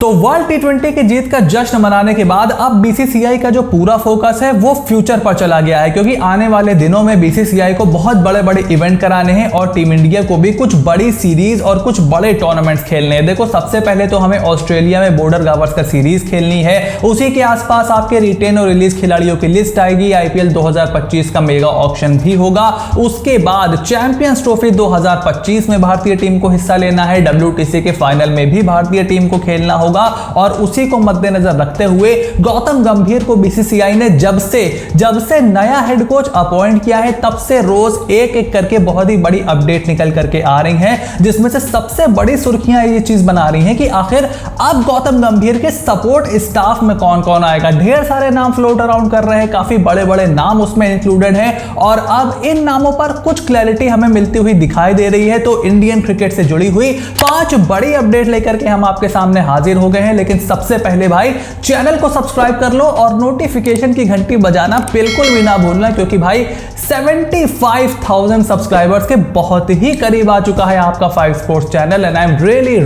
तो वर्ल्ड टी20 की जीत का जश्न मनाने के बाद अब बीसीसीआई का जो पूरा फोकस है वो फ्यूचर पर चला गया है, क्योंकि आने वाले दिनों में बीसीसीआई को बहुत बड़े बड़े इवेंट कराने हैं और टीम इंडिया को भी कुछ बड़ी सीरीज और कुछ बड़े टूर्नामेंट्स खेलने हैं। देखो, सबसे पहले तो हमें ऑस्ट्रेलिया में बॉर्डर गावस्कर सीरीज खेलनी है, उसी के आसपास आपके रिटेन और रिलीज खिलाड़ियों की लिस्ट आएगी। आईपीएल 2025 का मेगा ऑक्शन भी होगा। उसके बाद चैंपियंस ट्रॉफी 2025 में भारतीय टीम को हिस्सा लेना है। डब्ल्यूटीसी के फाइनल में भी भारतीय टीम को खेलना होगा और उसी को मद्देनजर रखते हुए गौतम गंभीर को बीसीसीआई ने जब से नया हेड कोच अपॉइंट किया है तब से रोज एक एक करके बहुत ही बड़ी अपडेट निकल करके आ रही हैं, जिसमें से सबसे बड़ी सुर्खियां ये चीज बना रही हैं कि आखिर अब गौतम गंभीर के सपोर्ट स्टाफ में कौन कौन आएगा। ढेर सारे नाम फ्लोट अराउंड कर रहे हैं, काफी बड़े बड़े नाम उसमें इंक्लूडेड हैं और अब इन नामों पर कुछ क्लैरिटी हमें मिलती हुई दिखाई दे रही है। तो इंडियन क्रिकेट से जुड़ी हुई 5 बड़ी अपडेट लेकर के हम आपके सामने हाजिर हो गए हैं। लेकिन सबसे पहले भाई चैनल को सब्सक्राइब कर लो और नोटिफिकेशन की घंटी बजाना बिल्कुल भी ना भूलना, क्योंकि भाई 75,000 सब्सक्राइबर्स के बहुत ही करीब आ चुका है आपका 5 sports channel and I am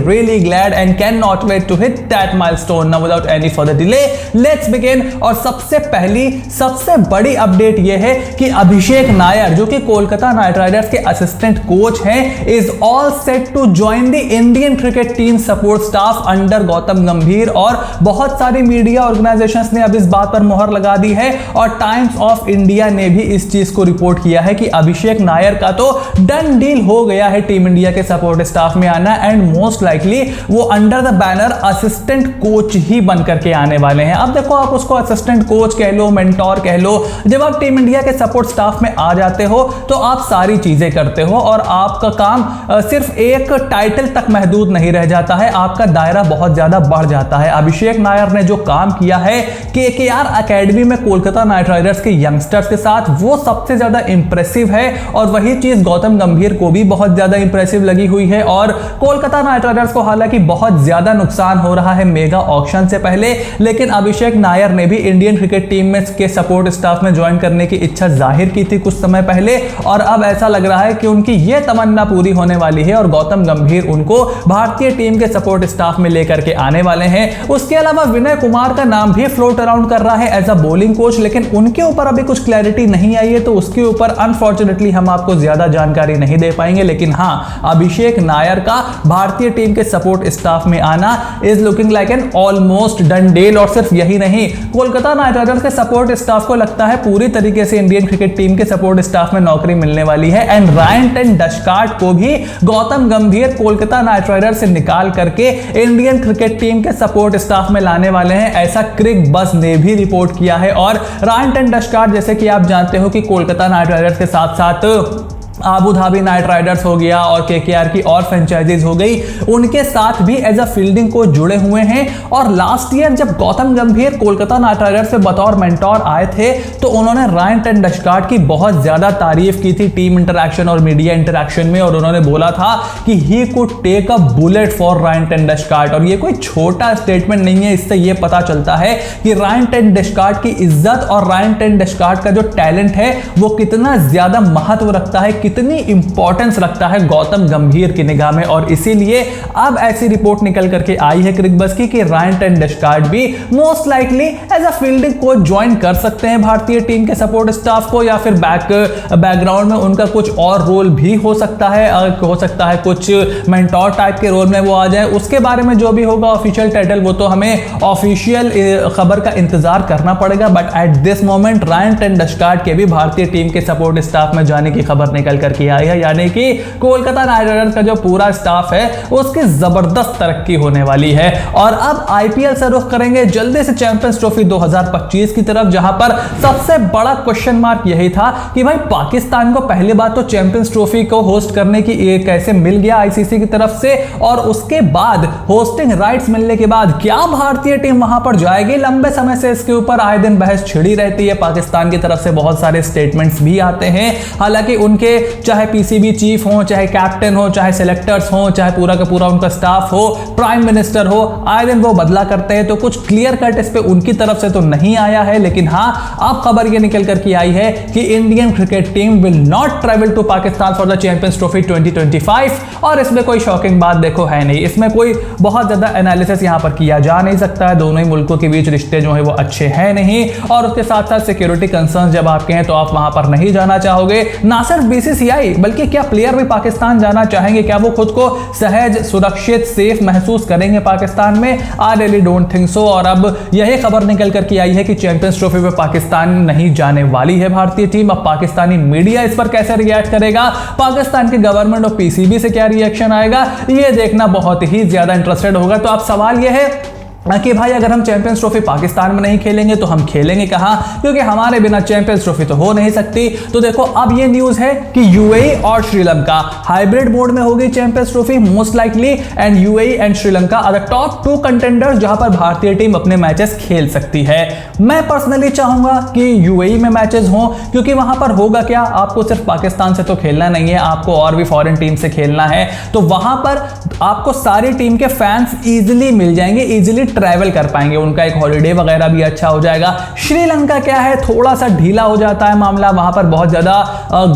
really glad and can not wait to hit that milestone. Now without any further delay let's begin. और सबसे बड़ी अपडेट यह है कि अभिषेक नायर, जो कि कोलकाता नाइट राइडर्स के असिस्टेंट कोच हैं, is all set to join the Indian cricket team support staff under Gautam Gambhir. और बहुत सारी मीडिया ऑर्गेनाइजेशंस ने अब इस बात पर मोहर लगा दी है और टाइम्स ऑफ इंडिया ने भी इस चीज को रिपोर्ट किया है कि अभिषेक नायर का तो डन डील हो गया है टीम इंडिया के सपोर्ट स्टाफ में आना एंड मोस्ट लाइकली वो under the banner assistant coach ही बन करके आने वाले हैं। अब देखो, आप उसको असिस्टेंट कोच कह लो, मेंटोर कह लो, जब आप टीम इंडिया के सपोर्ट स्टाफ में आ जाते हो तो आप सारी चीजें करते हो और आपका काम सिर्फ एक टाइटल तक महदूद नहीं रह जाता है, आपका दायरा बहुत ज्यादा बढ़ जाता है। अभिषेक नायर ने जो काम किया है केकेआर एकेडमी में कोलकाता नाइट राइडर्स के यंगस्टर्स के साथ, वो सबसे ज्यादा इंप्रेसिव है और वही चीज गौतम गंभीर को भी बहुत ज्यादा इंप्रेसिव लगी हुई है। और कोलकाता नाइट राइडर्स को हालांकि बहुत ज्यादा नुकसान हो रहा है मेगा ऑक्शन से पहले, लेकिन अभिषेक नायर ने भी इंडियन क्रिकेट टीम में के सपोर्ट स्टाफ में ज्वाइन करने की इच्छा जाहिर की थी कुछ समय पहले और अब ऐसा लग रहा है कि उनकी यह तमन्ना पूरी होने वाली है और गौतम गंभीर उनको भारतीय टीम के सपोर्ट स्टाफ में लेकर के आने वाले हैं। उसके अलावा विनय कुमार का नाम भी फ्लोट अराउंड कर रहा है एज अ बॉलिंग कोच, लेकिन उनके ऊपर अभी कुछ क्लैरिटी नहीं आई है तो उसके ऊपर अनफॉर्चुनेटली हम आपको ज्यादा जानकारी नहीं दे पाएंगे। लेकिन हाँ, अभिषेक नायर का भारतीय टीम के सपोर्ट स्टाफ में आना is looking like an almost done deal. और सिर्फ यही नहीं, कोलकाता नाइट राइडर्स के सपोर्ट स्टाफ को लगता है पूरी तरीके से इंडियन क्रिकेट टीम के सपोर्ट स्टाफ में नौकरी मिलने वाली है एंड रायन टेन डशकार्ट को भी गौतम गंभीर कोलकाता नाइट राइडर्स से निकाल करके इंडियन क्रिकेट टीम के सपोर्ट स्टाफ में लाने वाले हैं, ऐसा क्रिक बस ने भी रिपोर्ट किया है। और रायन टेन डशकार्ट, जैसे कि आप जानते हो कि कोलकाता नाइट राइडर्स के साथ साथ आबू धाबी नाइट राइडर्स हो गया और केकेआर की और फ्रेंचाइजीज हो गई, उनके साथ भी एज अ फील्डिंग कोच जुड़े हुए हैं। और लास्ट ईयर जब गौतम गंभीर कोलकाता नाइट राइडर्स से बतौर मेंटोर आए थे तो उन्होंने रायन टेन डशकार्ट की बहुत ज्यादा तारीफ की थी टीम इंटरैक्शन और मीडिया इंटरैक्शन में और उन्होंने बोला था कि he could take a bullet for Ryan ten Doeschate. और ये कोई छोटा स्टेटमेंट नहीं है, इससे यह पता चलता है कि रायन टेन डशकार्ट की इज्जत और रायन टेन डशकार्ट का जो टैलेंट है वो कितना ज्यादा महत्व रखता है, कितनी इंपॉर्टेंस रखता है गौतम गंभीर की निगाह में। और इसीलिए अब ऐसी रिपोर्ट निकल करके आई है क्रिक बस की कि रायन टेन डशकार्ट भी most likely as a fielding coach join कर सकते हैं भारतीय टीम के सपोर्ट स्टाफ को, या फिर बैकग्राउंड में उनका कुछ और रोल भी हो सकता है कुछ मेंटोर टाइप के रोल में वो आ जाए। उसके बारे में जो भी होगा ऑफिशियल टाइटल वो तो हमें ऑफिशियल खबर का इंतजार करना पड़ेगा, but at this moment Ryan ten Doeschate के भी भारतीय टीम के सपोर्ट स्टाफ में जाने की खबर निकल करके आई है, यानी कि कोलकाता नाइट राइडर्स का जो पूरा स्टाफ है उसकी जबरदस्त तरक्की होने वाली है। और अब आईपीएल से रुख करेंगे जल्दी से चैंपियंस ट्रॉफी 2025 की तरफ, जहां पर सबसे बड़ा क्वेश्चन मार्क यही था कि भाई पाकिस्तान को पहली बात तो चैंपियंस ट्रॉफी को होस्ट करने की कैसे मिल गया आईसीसी की तरफ से, और उसके बाद होस्टिंग राइट्स मिलने के बाद क्या भारतीय टीम वहां पर जाएगी। लंबे समय से इसके ऊपर आए दिन बहस छिड़ी रहती है, पाकिस्तान की तरफ से बहुत सारे स्टेटमेंट्स भी आते हैं, हालांकि उनके चाहे पीसीबी चीफ हो, चाहे कैप्टन हो, चाहे सिलेक्टर्स हो, चाहे पूरा का पूरा उनका स्टाफ हो, प्राइम मिनिस्टर हो, आए दिन वो बदला करते हैं। तो कुछ क्लियर कट इस पे उनकी तरफ से तो नहीं आया है, लेकिन हाँ अब खबर ये निकल कर के आई है कि Indian cricket team will not travel to Pakistan for the champions trophy 2025। और इसमें कोई शॉकिंग बात देखो है नहीं, इसमें कोई बहुत ज्यादा एनालिसिस यहां पर किया जा नहीं सकता है। दोनों ही मुल्कों के बीच रिश्ते जो है वो अच्छे हैं नहीं, और उसके साथ साथ सिक्योरिटी कंसर्न जब आपके हैं तो आप वहां पर नहीं जाना चाहोगे। ना सिर्फ बीसीसीआई बल्कि क्या प्लेयर भी पाकिस्तान जाना चाहेंगे? क्या वो खुद को सहज, सुरक्षित, सेफ महसूस करेंगे पाकिस्तान में? I really don't think so. और अब यही खबर निकल करके आई है कि चैंपियंस ट्रॉफी पे पाकिस्तान नहीं जाने वाली है भारतीय टीम। अब पाकिस्तानी मीडिया इस पर कैसे रिएक्ट करेगा, पाकिस्तान की गवर्नमेंट और पीसीबी से क्या रिएक्शन आएगा, ये देखना बहुत ही ज्यादा इंटरेस्टेड होगा। तो अब सवाल यह है कि भाई अगर हम चैंपियंस ट्रॉफी पाकिस्तान में नहीं खेलेंगे तो हम खेलेंगे कहां, क्योंकि हमारे बिना चैंपियंस ट्रॉफी तो हो नहीं सकती। तो देखो अब ये न्यूज है कि यूएई और श्रीलंका हाइब्रिड मोड में होगी champions trophy most likely, and UAE and Sri Lanka are the top 2 contenders जहां पर भारतीय टीम अपने मैचेस खेल सकती है। मैं पर्सनली चाहूंगा कि यूएई में मैचेस हों, क्योंकि वहां पर होगा क्या, आपको सिर्फ पाकिस्तान से तो खेलना नहीं है, आपको और भी फॉरेन टीम से खेलना है। तो वहां पर आपको सारी टीम के फैंस इजिली मिल जाएंगे, इजिली ट्रैवल कर पाएंगे, उनका एक हॉलिडे वगैरह भी अच्छा हो जाएगा। श्रीलंका क्या है, थोड़ा सा ढीला हो जाता है मामला, वहां पर बहुत ज्यादा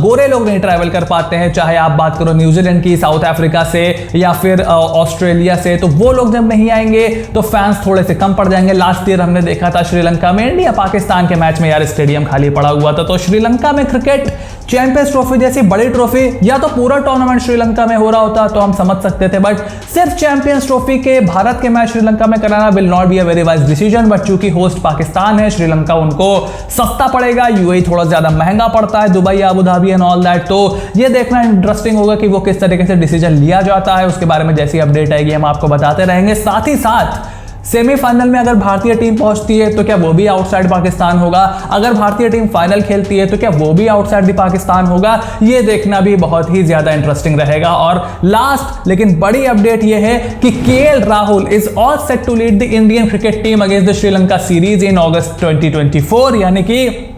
गोरे लोग नहीं ट्रैवल कर पाते हैं, चाहे आप बात करो न्यूजीलैंड की, साउथ अफ्रीका से या फिर ऑस्ट्रेलिया से। तो वो लोग जब नहीं आएंगे तो फैंस थोड़े से कम पड़ जाएंगे। लास्ट ईयर हमने देखा था श्रीलंका में इंडिया पाकिस्तान के मैच में यार स्टेडियम खाली पड़ा हुआ था। तो श्रीलंका में क्रिकेट चैंपियंस ट्रॉफी जैसी बड़ी ट्रॉफी, या तो पूरा टूर्नामेंट श्रीलंका में हो रहा होता तो हम समझ सकते थे, बट सिर्फ चैंपियंस ट्रॉफी के भारत के मैच श्रीलंका में कराना will not be a very wise decision. But चूंकि होस्ट पाकिस्तान है, श्रीलंका उनको सस्ता पड़ेगा, यूएई थोड़ा ज्यादा महंगा पड़ता है, Dubai, Abu Dhabi and all that. तो ये देखना इंटरेस्टिंग होगा कि वो किस तरीके से डिसीजन लिया जाता है। उसके बारे में जैसी अपडेट आएगी हम आपको बताते रहेंगे। साथ ही साथ सेमीफाइनल में अगर भारतीय टीम पहुंचती है तो क्या वो भी आउटसाइड पाकिस्तान होगा, अगर भारतीय टीम फाइनल खेलती है तो क्या वो भी आउटसाइड पाकिस्तान होगा, ये देखना भी बहुत ही ज्यादा इंटरेस्टिंग रहेगा। और लास्ट लेकिन बड़ी अपडेट ये है कि KL Rahul is all set to lead the Indian cricket team against the Sri Lanka series in August 2024, यानी कि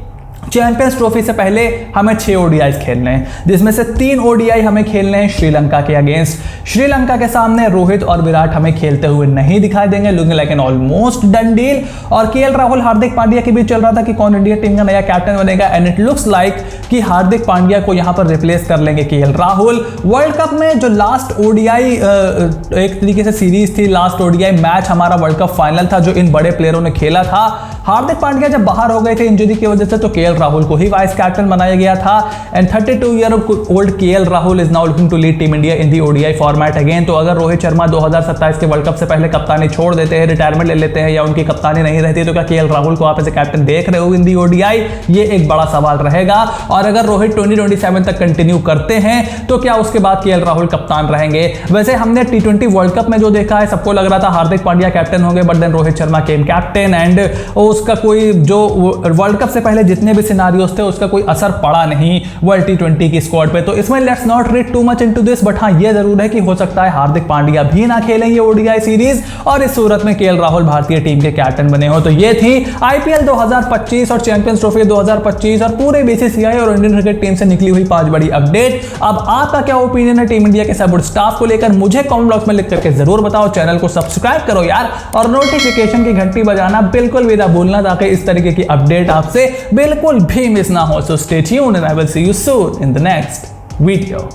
चैंपियंस ट्रॉफी से पहले हमें 6 ओडीआई खेलने हैं, जिसमें से 3 ओडीआई हमें खेलने हैं श्रीलंका के अगेंस्ट। श्रीलंका के सामने रोहित और विराट हमें खेलते हुए नहीं दिखाई देंगे, looking like an almost done deal. और केएल राहुल, हार्दिक पांड्या के बीच चल रहा था कि कौन इंडिया टीम का नया कैप्टन बनेगा, एंड इट लुक्स लाइक कि हार्दिक पांड्या को यहां पर रिप्लेस कर लेंगे केएल राहुल। वर्ल्ड कप में जो लास्ट ओडीआई एक तरीके से सीरीज थी, लास्ट ओडीआई मैच हमारा वर्ल्ड कप फाइनल था जो इन बड़े प्लेयरों ने खेला था। हार्दिक पांड्या जब बाहर हो गए थे इंजरी की वजह से, तो केएल राहुल को ही वाइस कैप्टन बनाया गया था। And 32 year old KL Rahul is now looking to lead team India in the ODI format again. तो अगर रोहित शर्मा 2027 के वर्ल्ड कप से पहले कप्तानी छोड़ देते हैं, रिटायरमेंट ले लेते हैं, या उनकी कप्तानी नहीं रहती, तो क्या केएल राहुल को आप एज कैप्टन देख रहे हो इन दी ओडीआई? ये एक बड़ा सवाल रहेगा। और अगर रोहित 2027 तक कंटिन्यू करते हैं तो क्या उसके बाद केएल राहुल कप्तान रहेंगे? वैसे हमने T20 वर्ल्ड कप में जो देखा है, सबको लग रहा था हार्दिक पांड्या कैप्टन होंगे, but then Rohit Sharma came captain, and उसका कोई जो वर्ल्ड कप से पहले जितने भी सिनारियोस थे उसका कोई असर पड़ा नहीं वर्ल्ड T20 की स्क्वाड पे। तो इसमें let's not read too much into this, but हाँ ये जरूर है कि हो सकता है हार्दिक पांड्या भी ना खेलेंगे ओडीआई सीरीज, और इस सूरत में केएल राहुल भारतीय टीम के कैप्टन बने हो। तो ये थी आईपीएल 2025 और चैंपियंस ट्रॉफी 2025 और पूरे बीसीसीआई और इंडियन क्रिकेट टीम से निकली हुई 5 बड़ी अपडेट। अब आपका क्या ओपिनियन है टीम इंडिया के सपोर्ट स्टाफ को लेकर, मुझे कमेंट बॉक्स में लिख करके जरूर बताओ। चैनल को सब्सक्राइब करो यार, और नोटिफिकेशन की घंटी बजाना बिल्कुल भी ना भूलना, ताकि इस तरीके की अपडेट आपसे बिल्कुल भी मिस ना हो। So stay tuned and I will see you soon in the next video.